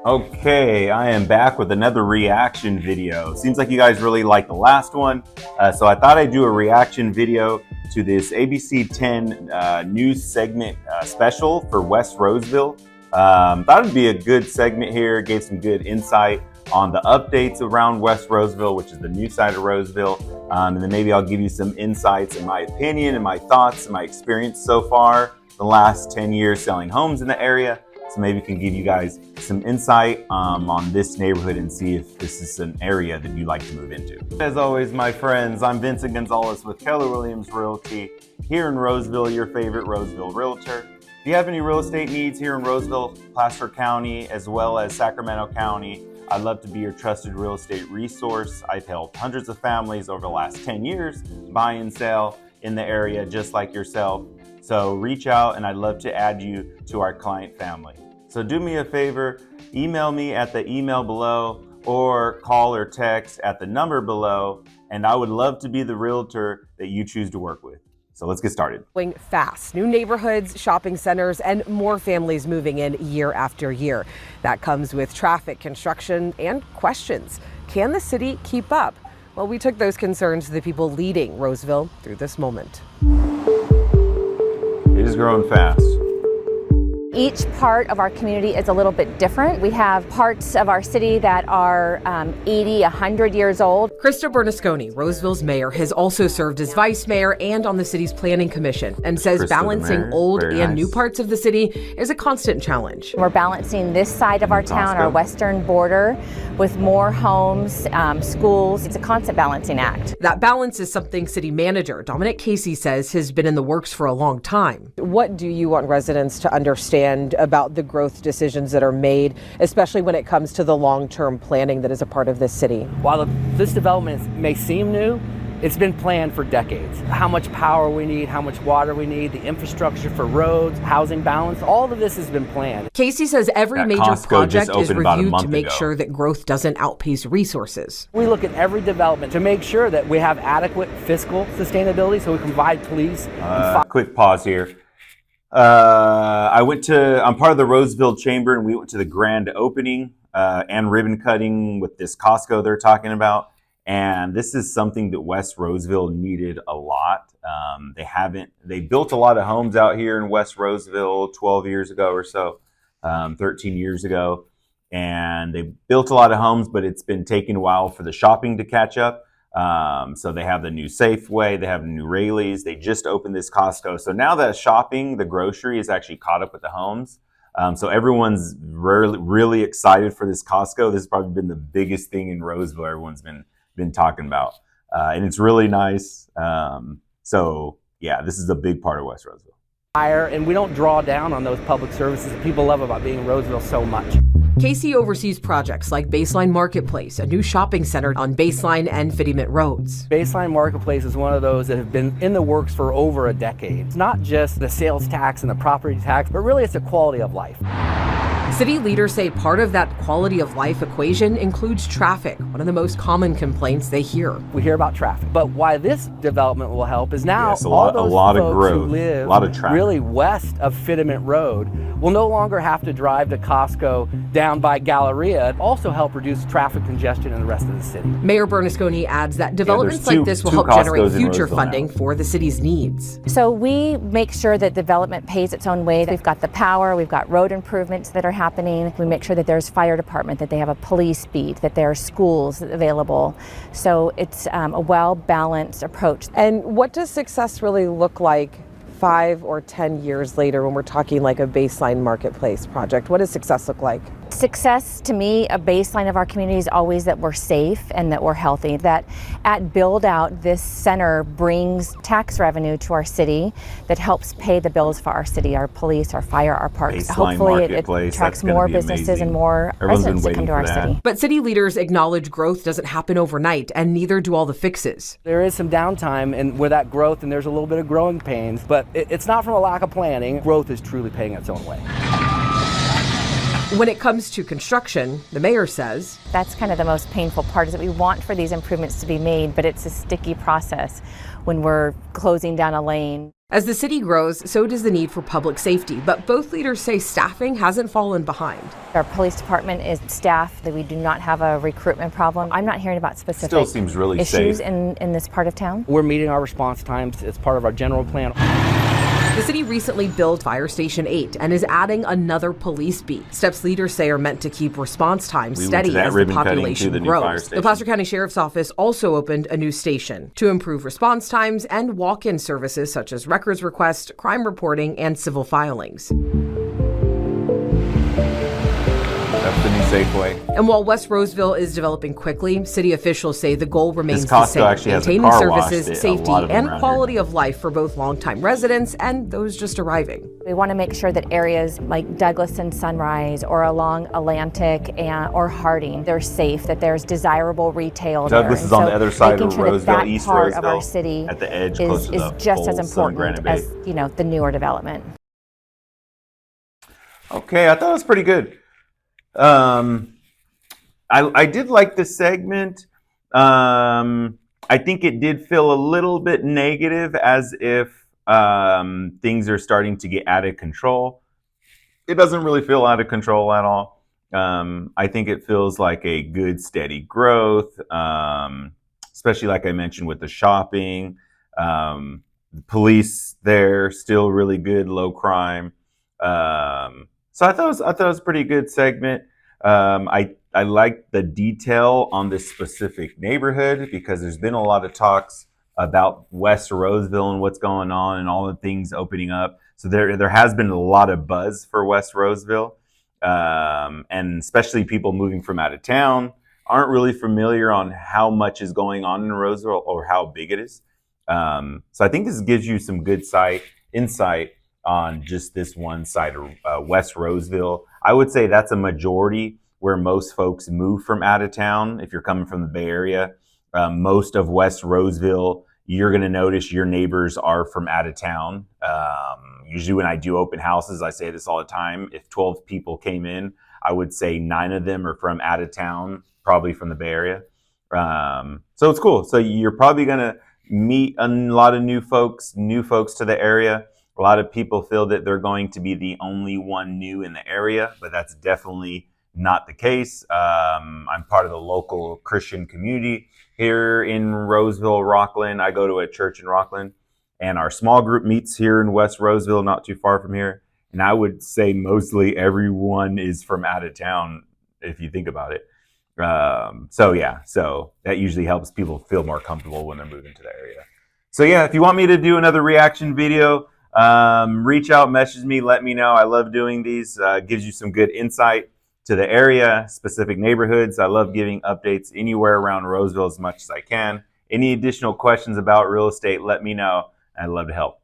Okay, I am back with another reaction video. Seems like you guys really liked the last one, so I thought I'd do a reaction video to this ABC 10 news segment special for West Roseville. Thought it'd be a good segment here, gave some good insight on the updates around West Roseville, which is the new side of Roseville, and then maybe I'll give you some insights in my opinion and my thoughts and my experience so far the last 10 years selling homes in the area. So maybe can give you guys some insight on this neighborhood and see if this is an area that you'd like to move into. As always, my friends, I'm Vincent Gonzalez with Keller Williams Realty here in Roseville, your favorite Roseville realtor. If you have any real estate needs here in Roseville, Placer County, as well as Sacramento County, I'd love to be your trusted real estate resource. I've helped hundreds of families over the last 10 years buy and sell in the area just like yourself. So reach out and I'd love to add you to our client family. So do me a favor, email me at the email below or call or text at the number below, and I would love to be the realtor that you choose to work with. So let's get started. Going fast, new neighborhoods, shopping centers, and more families moving in year after year. That comes with traffic, construction, and questions. Can the city keep up? Well, we took those concerns to the people leading Roseville through this moment. It is growing fast. Each part of our community is a little bit different. We have parts of our city that are 80, 100 years old. Mayor Bernasconi, Roseville's mayor, has also served as vice mayor and on the city's planning commission, and says balancing old and new parts of the city is a constant challenge. We're balancing this side of our town, our western border, with more homes, schools. It's a constant balancing act. That balance is something city manager Dominic Casey says has been in the works for a long time. What do you want residents to understand about the growth decisions that are made, especially when it comes to the long-term planning that is a part of this city? While this development may seem new, it's been planned for decades. How much power we need, how much water we need, the infrastructure for roads, housing balance, all of this has been planned. Casey says every major project is reviewed to make sure that growth doesn't outpace resources. We look at every development to make sure that we have adequate fiscal sustainability so we can provide police. Quick pause here. I'm part of the Roseville Chamber, and we went to the grand opening and ribbon cutting with this Costco they're talking about. And this is something that West Roseville needed a lot. They built a lot of homes out here in West Roseville 12 years ago or so, 13 years ago. And they built a lot of homes, but it's been taking a while for the shopping to catch up. So they have the new Safeway, they have the new Rayleighs, they just opened this Costco. So now that shopping, the grocery is actually caught up with the homes. So everyone's really excited for this Costco. This has probably been the biggest thing in Roseville everyone's been talking about. And it's really nice. So yeah, this is a big part of West Roseville. And we don't draw down on those public services that people love about being in Roseville so much. Casey oversees projects like Baseline Marketplace, a new shopping center on Baseline and Fittyment roads. Baseline Marketplace is one of those that have been in the works for over a decade. It's not just the sales tax and the property tax, but really it's the quality of life. City leaders say part of that quality of life equation includes traffic, one of the most common complaints they hear. We hear about traffic, but why this development will help is now a lot of growth, who live a lot of traffic. Really west of Fittyment Road will no longer have to drive to Costco down by Galleria. It also help reduce traffic congestion in the rest of the city. Mayor Bernasconi adds that developments like this will help generate future funding for the city's needs. So we make sure that development pays its own way. We've got the power, we've got road improvements that are happening. We make sure that there's fire department, that they have a police beat, that there are schools available. So it's a well-balanced approach. And what does success really look like 5 or 10 years later when we're talking like a Baseline Marketplace project? What does success look like? Success, to me, a baseline of our community is always that we're safe and that we're healthy. That at build out, this center brings tax revenue to our city that helps pay the bills for our city, our police, our fire, our parks. Hopefully it attracts more businesses and more residents to come to our city. But city leaders acknowledge growth doesn't happen overnight, and neither do all the fixes. There is some downtime and with that growth, and there's a little bit of growing pains, but it's not from a lack of planning. Growth is truly paying its own way. When it comes to construction, the mayor says, that's kind of the most painful part, is that we want for these improvements to be made, but it's a sticky process when we're closing down a lane. As the city grows, so does the need for public safety, but both leaders say staffing hasn't fallen behind. Our police department is staffed, that we do not have a recruitment problem. I'm not hearing about specific Still seems really issues safe. in this part of town. We're meeting our response times. It's part of our general plan. The city recently built Fire Station 8 and is adding another police beat. Steps leaders say are meant to keep response times steady as the population grows. The Placer County Sheriff's Office also opened a new station to improve response times and walk-in services such as records request, crime reporting, and civil filings. That's the new Safeway. And while West Roseville is developing quickly, city officials say the goal remains the Costco same, actually has a maintaining car wash services, that a safety, lot of them and around quality here. of life for both longtime residents and those just arriving. We want to make sure that areas like Douglas and Sunrise or along Atlantic or Harding, they're safe, that there's desirable retail Douglas there. is on the other side of making sure Roseville, that East part Roseville, of our city at the edge, close to is the just as full Sun Granite important Bay. as the newer development. Okay, I thought it was pretty good. I did like this segment. I think it did feel a little bit negative, as if things are starting to get out of control. It doesn't really feel out of control at all. I think it feels like a good, steady growth, especially like I mentioned with the shopping. The police there, still really good, low crime. So I thought it was a pretty good segment. I like the detail on this specific neighborhood because there's been a lot of talks about West Roseville and what's going on and all the things opening up. So there has been a lot of buzz for West Roseville, and especially people moving from out of town aren't really familiar on how much is going on in Roseville or how big it is. So I think this gives you some good insight on just this one side of West Roseville. I would say that's a majority where most folks move from out of town. If you're coming from the Bay Area, most of West Roseville, you're going to notice your neighbors are from out of town. Usually when I do open houses, I say this all the time. If 12 people came in, I would say 9 of them are from out of town, probably from the Bay Area. So it's cool. So you're probably going to meet a lot of new folks to the area. A lot of people feel that they're going to be the only one new in the area, but that's definitely not the case. I'm part of the local Christian community here in Roseville, Rockland. I go to a church in Rockland, and our small group meets here in West Roseville, not too far from here. And I would say mostly everyone is from out of town, if you think about it. So that usually helps people feel more comfortable when they're moving to the area. So yeah, if you want me to do another reaction video, reach out, message me, let me know. I love doing these. Gives you some good insight to the area, specific neighborhoods. I love giving updates anywhere around Roseville as much as I can. Any additional questions about real estate, let me know. I'd love to help.